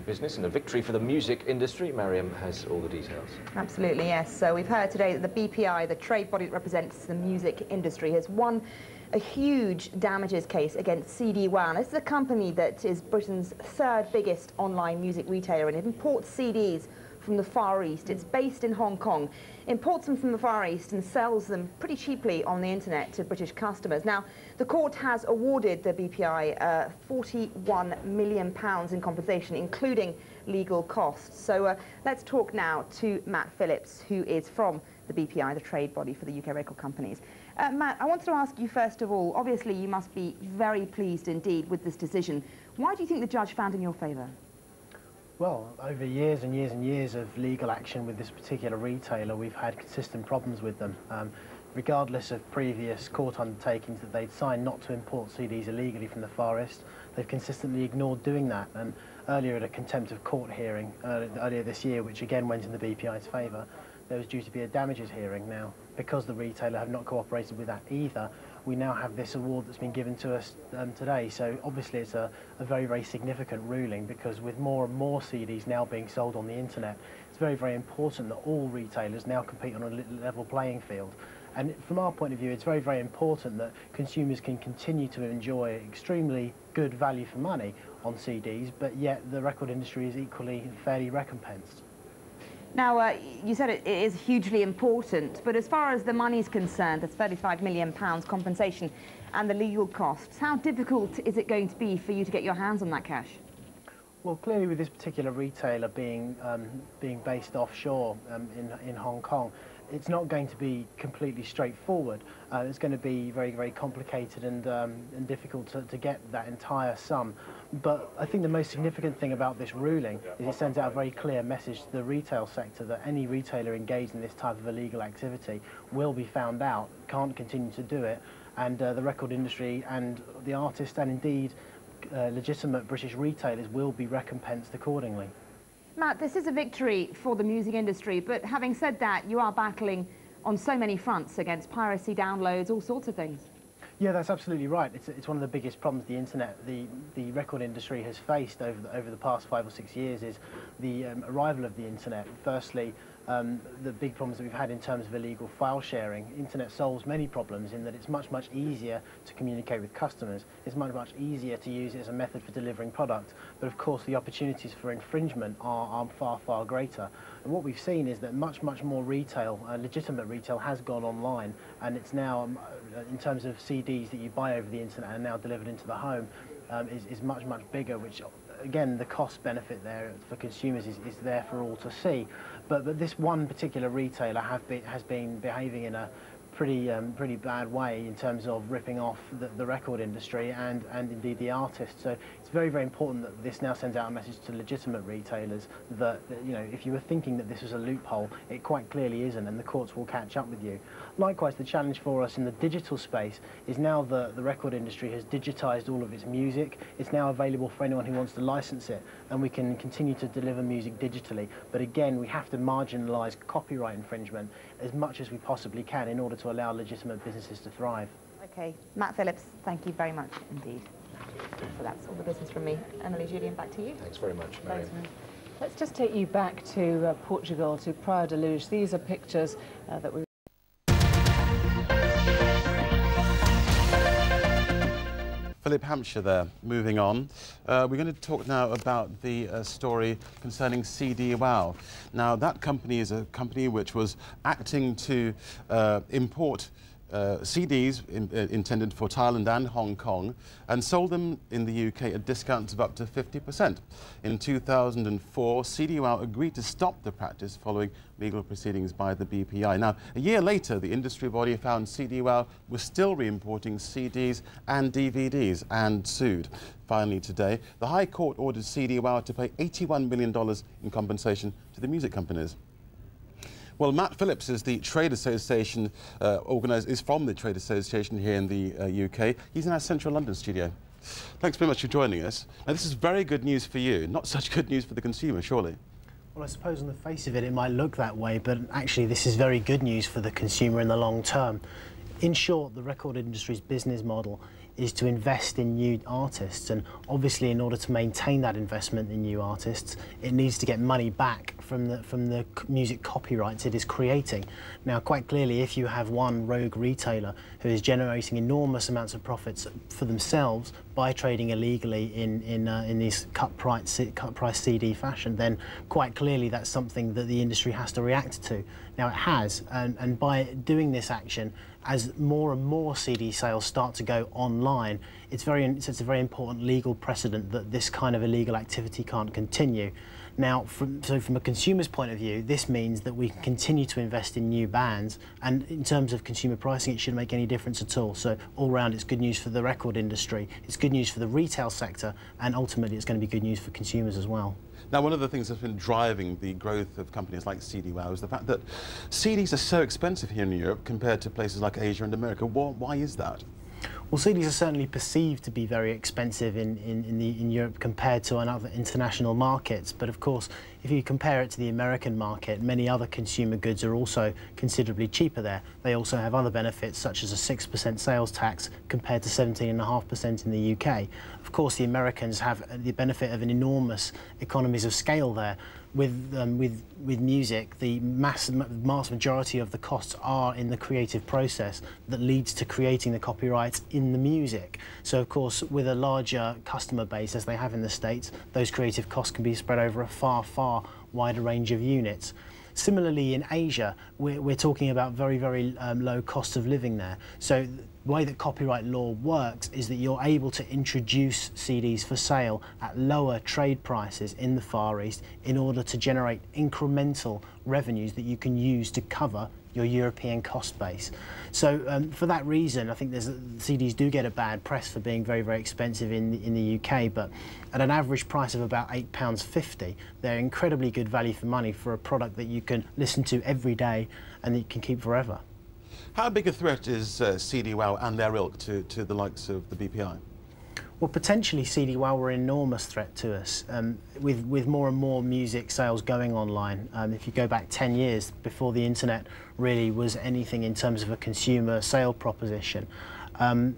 good business and a victory for the music industry. Mariam has all the details. Absolutely, yes. So we've heard today that the BPI, the trade body that represents the music industry, has won a huge damages case against CD Wow. This is a company that is Britain's third biggest online music retailer, and it imports CDs from the Far East. It's based in Hong Kong, imports them from the Far East and sells them pretty cheaply on the internet to British customers. Now, the court has awarded the BPI £41 million in compensation, including legal costs. So let's talk now to Matt Phillips, who is from the BPI, the trade body for the UK record companies. Matt, I wanted to ask you first of all, obviously you must be very pleased indeed with this decision. Why do you think the judge found in your favour? Well, over years and years and years of legal action with this particular retailer, we've had consistent problems with them. Regardless of previous court undertakings that they'd signed not to import CDs illegally from the Far East, they've consistently ignored doing that. And earlier at a contempt of court hearing, earlier this year, which again went in the BPI's favour, there was due to be a damages hearing. Now, because the retailer have not cooperated with that either, we now have this award that's been given to us today. So obviously it's a very, very significant ruling, because with more and more CDs now being sold on the internet, it's very, very important that all retailers now compete on a level playing field. And from our point of view, it's very, very important that consumers can continue to enjoy extremely good value for money on CDs, but yet the record industry is equally fairly recompensed. Now, you said it is hugely important, but as far as the money is concerned, the £35 million compensation and the legal costs, how difficult is it going to be for you to get your hands on that cash? Well, clearly with this particular retailer being based offshore in Hong Kong, it's not going to be completely straightforward. It's going to be very, very complicated and difficult to get that entire sum. But I think the most significant thing about this ruling is it sends out a very clear message to the retail sector that any retailer engaged in this type of illegal activity will be found out, can't continue to do it, and the record industry and the artists and indeed legitimate British retailers will be recompensed accordingly. Matt, this is a victory for the music industry, but having said that, you are battling on so many fronts against piracy, downloads, all sorts of things. Yeah, that's absolutely right. It's one of the biggest problems the internet, the record industry has faced over the past 5 or 6 years is the arrival of the internet. Firstly, the big problems that we've had in terms of illegal file sharing. Internet solves many problems in that it's much, much easier to communicate with customers. It's much, much easier to use it as a method for delivering product. But of course, the opportunities for infringement are far, far greater. And what we've seen is that much, much more retail, legitimate retail, has gone online, and it's now, in terms of CDs that you buy over the internet and now delivered into the home, is much, much bigger, which again, the cost benefit there for consumers is there for all to see. But this one particular retailer has been behaving in a pretty bad way in terms of ripping off the record industry and indeed the artists. So it's very, very important that this now sends out a message to legitimate retailers that, you know, if you were thinking that this was a loophole, it quite clearly isn't, and the courts will catch up with you. Likewise, the challenge for us in the digital space is now the record industry has digitized all of its music. It's now available for anyone who wants to license it, and we can continue to deliver music digitally. But again, we have to marginalize copyright infringement as much as we possibly can in order to allow legitimate businesses to thrive. Okay, Matt Phillips, thank you very much indeed. So that's all the business from me. Emily, Julian, back to you. Thanks very much, Mariam. Let's just take you back to Portugal, to Praia da Luz. These are pictures that we... Philip Hampshire there. Moving on. We're going to talk now about the story concerning CD Wow. Now, that company is a company which was acting to import CDs intended for Thailand and Hong Kong and sold them in the UK at discounts of up to 50%. In 2004, CD Wow agreed to stop the practice following legal proceedings by the BPI. Now, a year later, the industry body found CD Wow was still re-importing CDs and DVDs and sued. Finally today, the High Court ordered CD Wow to pay $81 million in compensation to the music companies. Well, Matt Phillips is the trade association is from the trade association here in the UK. He's in our central London studio. Thanks very much for joining us. Now, this is very good news for you, not such good news for the consumer, surely. Well, I suppose on the face of it, it might look that way, but actually this is very good news for the consumer in the long term. In short, the record industry's business model is to invest in new artists, and obviously in order to maintain that investment in new artists, it needs to get money back from the music copyrights it is creating. Now, quite clearly, if you have one rogue retailer who is generating enormous amounts of profits for themselves by trading illegally in these cut price CD fashion, then quite clearly that's something that the industry has to react to. Now, it has, and by doing this action, as more and more CD sales start to go online, it's a very important legal precedent that this kind of illegal activity can't continue. Now, from a consumer's point of view, this means that we can continue to invest in new bands, and in terms of consumer pricing, it shouldn't make any difference at all. So all round, it's good news for the record industry, it's good news for the retail sector, and ultimately it's going to be good news for consumers as well. Now, one of the things that's been driving the growth of companies like CD Wow is the fact that CDs are so expensive here in Europe compared to places like Asia and America. Why is that? Well, CDs are certainly perceived to be very expensive in Europe compared to other international markets. But of course, if you compare it to the American market, many other consumer goods are also considerably cheaper there. They also have other benefits, such as a 6% sales tax compared to 17.5% in the UK. Of course, the Americans have the benefit of an enormous economies of scale there. With music, the mass majority of the costs are in the creative process that leads to creating the copyrights in the music. So, of course, with a larger customer base, as they have in the States, those creative costs can be spread over a far wider range of units. Similarly, in Asia, we're talking about very low cost of living there. So the way that copyright law works is that you're able to introduce CDs for sale at lower trade prices in the Far East in order to generate incremental revenues that you can use to cover your European cost base. So for that reason, I think CDs do get a bad press for being very expensive in the UK, but at an average price of about £8.50, they're incredibly good value for money for a product that you can listen to every day and that you can keep forever. How big a threat is CD Wow and their ilk to the likes of the BPI? Well, potentially CD Wow were an enormous threat to us. With more and more music sales going online, if you go back 10 years before the internet really was anything in terms of a consumer sale proposition,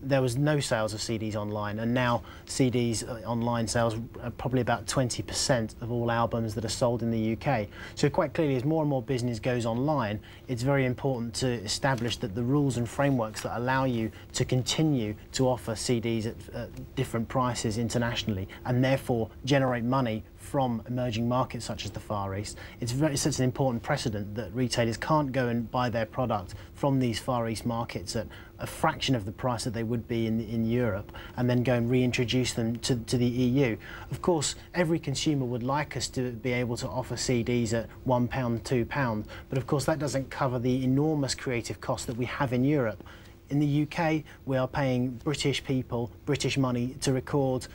there was no sales of CDs online, and now CDs online sales are probably about 20% of all albums that are sold in the UK. So quite clearly, as more and more business goes online, it's very important to establish that the rules and frameworks that allow you to continue to offer CDs at different prices internationally, and therefore generate money from emerging markets such as the Far East. It's such an important precedent that retailers can't go and buy their product from these Far East markets at a fraction of the price that they would be in Europe, and then go and reintroduce them to the EU. Of course, every consumer would like us to be able to offer CDs at £1, £2, but of course that doesn't cover the enormous creative costs that we have in Europe. In the UK, we are paying British people British money to record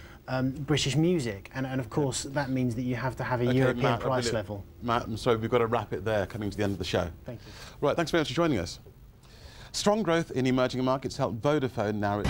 British music, and of course that means that you have to have a European Matt, price level. Matt, I'm sorry, we've got to wrap it there, coming to the end of the show. Thank you. Right, thanks very much for joining us. Strong growth in emerging markets helped Vodafone narrow it.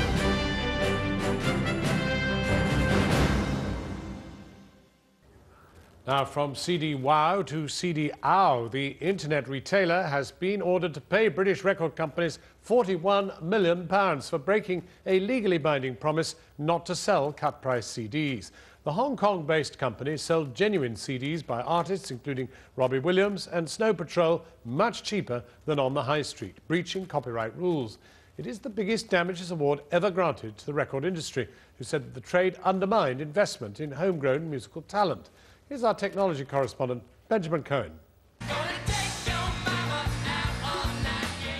Now, from CD Wow to CD Ow, the internet retailer has been ordered to pay British record companies £41 million for breaking a legally binding promise not to sell cut-price CDs. The Hong Kong-based company sold genuine CDs by artists including Robbie Williams and Snow Patrol much cheaper than on the high street, breaching copyright rules. It is the biggest damages award ever granted to the record industry, who said that the trade undermined investment in homegrown musical talent. Here's our technology correspondent, Benjamin Cohen.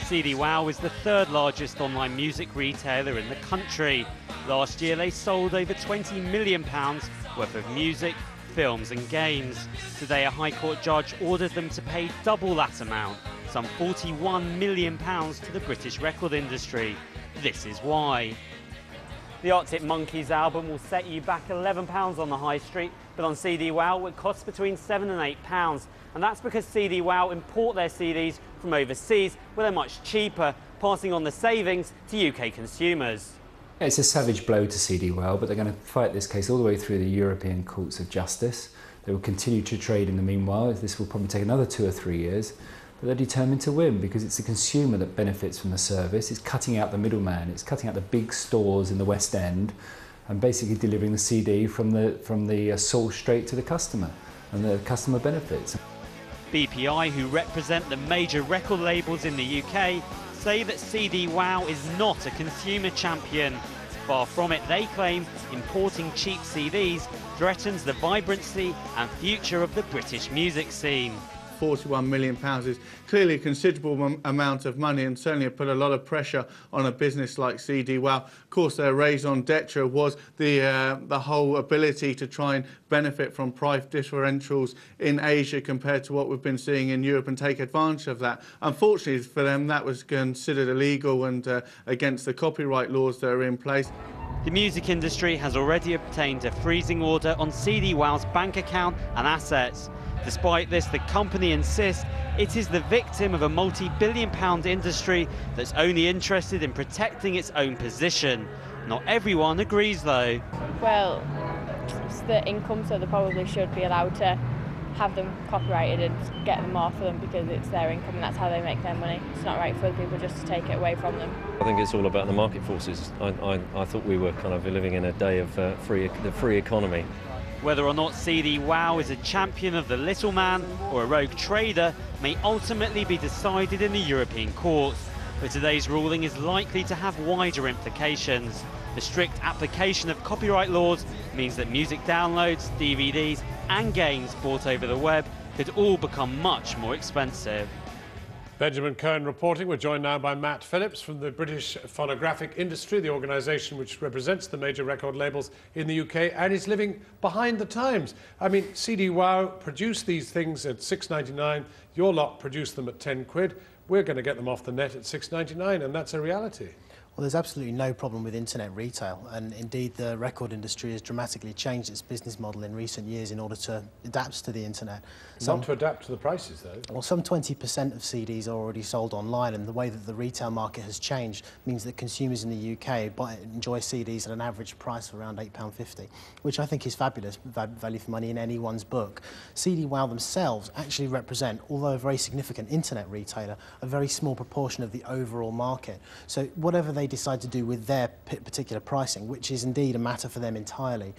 CD Wow is the third largest online music retailer in the country. Last year they sold over £20 million worth of music, films and games. Today a High Court judge ordered them to pay double that amount, some £41 million to the British record industry. This is why. The Arctic Monkeys album will set you back £11 on the high street, but on CD Wow it costs between £7 and £8. And that's because CD Wow import their CDs from overseas, where they're much cheaper, passing on the savings to UK consumers. It's a savage blow to CD Wow, but they're going to fight this case all the way through the European courts of justice. They will continue to trade in the meanwhile. This will probably take another 2 or 3 years. but they're determined to win because it's the consumer that benefits from the service. It's cutting out the middleman. It's cutting out the big stores in the West End and basically delivering the CD from the source straight to the customer, and the customer benefits. BPI, who represent the major record labels in the UK, say that CD Wow is not a consumer champion. Far from it, they claim importing cheap CDs threatens the vibrancy and future of the British music scene. £41 million is clearly a considerable amount of money, and certainly put a lot of pressure on a business like CD Wow. Of course, their raison d'etre was the whole ability to try and benefit from price differentials in Asia compared to what we've been seeing in Europe and take advantage of that. Unfortunately for them, that was considered illegal and against the copyright laws that are in place. The music industry has already obtained a freezing order on CD Wow's bank account and assets. Despite this, the company insists it is the victim of a multi-billion-pound industry that's only interested in protecting its own position. Not everyone agrees, though. Well, it's the income, so they probably should be allowed to have them copyrighted and get them off of them because it's their income and that's how they make their money. It's not right for other people just to take it away from them. I think it's all about the market forces. I thought we were kind of living in a day of the free economy. Whether or not CD Wow is a champion of the little man or a rogue trader may ultimately be decided in the European courts, but today's ruling is likely to have wider implications. The strict application of copyright laws means that music downloads, DVDs and games bought over the web could all become much more expensive. Benjamin Cohen reporting. We're joined now by Matt Phillips from the British Phonographic Industry, the organisation which represents the major record labels in the UK and is living behind the times. I mean, CD Wow produced these things at £6.99. Your lot produced them at 10 quid. We're going to get them off the net at £6.99, and that's a reality. Well, there's absolutely no problem with internet retail, and indeed the record industry has dramatically changed its business model in recent years in order to adapt to the internet. Not to adapt to the prices, though. Well, some 20% of CDs are already sold online, and the way that the retail market has changed means that consumers in the UK enjoy CDs at an average price of around £8.50, which I think is fabulous value for money in anyone's book. CD Wow themselves actually represent, although a very significant internet retailer, a very small proportion of the overall market. So whatever they decide to do with their particular pricing, which is indeed a matter for them entirely,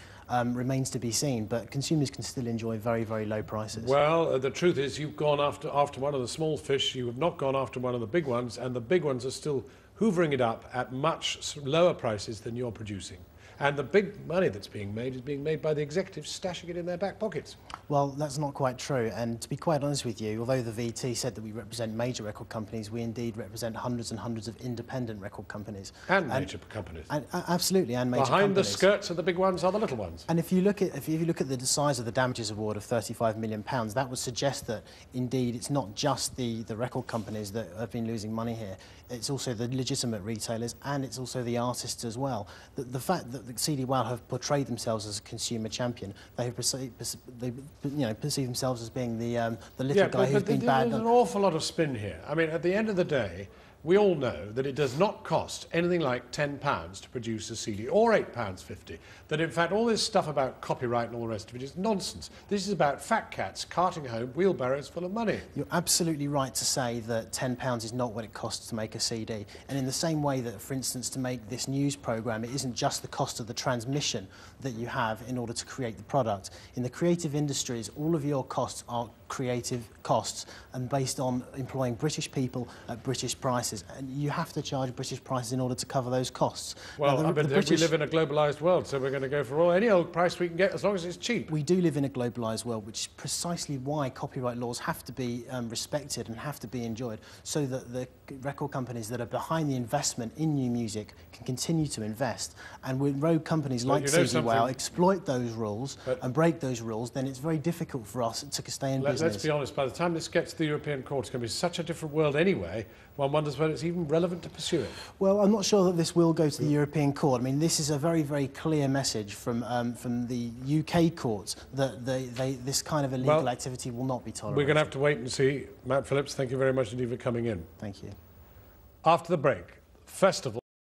remains to be seen, but consumers can still enjoy very, very low prices. Well, the truth is you've gone after one of the small fish, you have not gone after one of the big ones, and the big ones are still hoovering it up at much lower prices than you're producing. And the big money that's being made is being made by the executives stashing it in their back pockets. Well, that's not quite true. And to be quite honest with you, although the VT said that we represent major record companies, we indeed represent hundreds and hundreds of independent record companies. And major companies. Absolutely, and major Behind companies. the skirts of the big ones are the little ones. And if you look at the size of the damages award of £35 million, that would suggest that indeed it's not just the record companies that have been losing money here. It's also the legitimate retailers and it's also the artists as well. The fact that the CD Wow have portrayed themselves as a consumer champion, they perceive themselves as being the little guy who's been bad. There's an awful lot of spin here. I mean, at the end of the day, we all know that it does not cost anything like £10 to produce a CD, or £8.50. That in fact all this stuff about copyright and all the rest of it is nonsense. This is about fat cats carting home wheelbarrows full of money. You're absolutely right to say that £10 is not what it costs to make a CD. And in the same way that, for instance, to make this news programme, it isn't just the cost of the transmission that you have in order to create the product. In the creative industries, all of your costs are creative costs and based on employing British people at British prices, and you have to charge British prices in order to cover those costs. Well, we live in a globalised world, so we're going to go for any old price we can get as long as it's cheap. We do live in a globalised world, which is precisely why copyright laws have to be respected and have to be enjoyed, so that the record companies that are behind the investment in new music can continue to invest. And when rogue companies like CD Wow exploit those rules and break those rules, then it's very difficult for us to stay in business. Let's be honest, by the time this gets to the European Court, it's going to be such a different world anyway, one wonders whether it's even relevant to pursue it. Well, I'm not sure that this will go to the European Court. I mean, this is a very, very clear message from the UK courts that this kind of illegal activity will not be tolerated. We're going to have to wait and see. Matt Phillips, thank you very much indeed for coming in. Thank you. After the break, festival.